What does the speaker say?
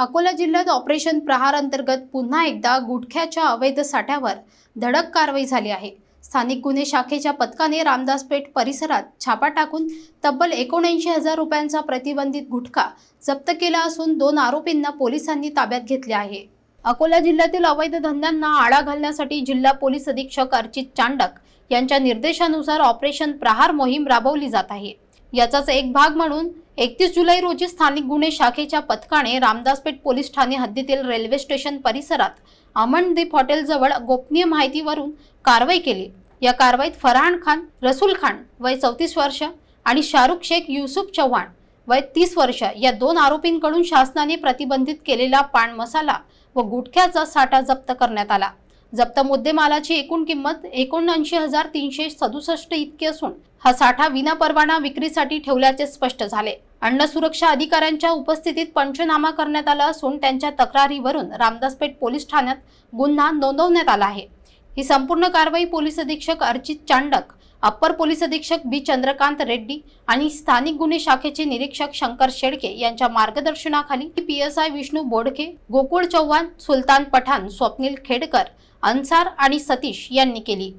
अकोला जिल्ह्यात ऑपरेशन प्रहार अंतर्गत पुन्हा एकदा गुटख्याच्या अवैध साठ्यावर धडक कारवाई झाली आहे। स्थानिक गुन्हे शाखेच्या पथकाने रामदासपेठ परिसरात छापा टाकून तब्बल 79,000 रुपयांचा प्रतिबंधित गुटखा जप्त केला असून 2 आरोपींना पोलिसांनी ताब्यात घेतले आहे। अकोला जिल्ह्यातील अवैध धंद्यांना आळा घालण्यासाठी जिल्हा पोलीस अधीक्षक अर्चित चांडक यांच्या निर्देशानुसार ऑपरेशन प्रहार मोहीम राबवली जात आहे। याचाच एक भाग म्हणून 31 जुलै रोजी स्थानिक गुन्हे शाखेच्या पथकाने रामदासपेठ पोलीस ठाणे हद्दीतील रेल्वे स्टेशन परिसरात अमनदीप हॉटेल जवळ गोपनीय माहितीवरून कारवाई केली। या कारवाईत फरहान खान, रसूल खान वय 34 वर्ष आणि शाहरुख शेख युसुफ चव्हाण वय 30 वर्ष या 2 आरोपींकडून शासनाने प्रतिबंधित केलेला पान मसाला व गुटख्याचा साठा जप्त करण्यात आला। जप्त मुद्देमालाची एकूण किंमत 79,367 इतकी असून हा साठा विनापरवाना विक्रीसाठी ठेवल्याचे स्पष्ट झाले। अन्न सुरक्षा अधिकाऱ्यांच्या उपस्थितीत पंचनामा करण्यात आला असून त्यांच्या तक्रारीवरून रामदासपेठ पोलीस ठाण्यात गुन्हा नोंदवण्यात आला आहे। ही संपूर्ण कारवाई पोलीस अधीक्षक अर्चित चांडक, अप्पर पोलीस अधीक्षक बी चंद्रकांत रेड्डी आणि स्थानिक गुन्हे शाखेचे निरीक्षक शंकर शेडके यांच्या मार्गदर्शनाखाली पीएसआय विष्णू बोडके, गोकुळ चव्हाण, सुलतान पठाण, स्वप्नील खेडकर, अन्सार आणि सतीश यांनी केली।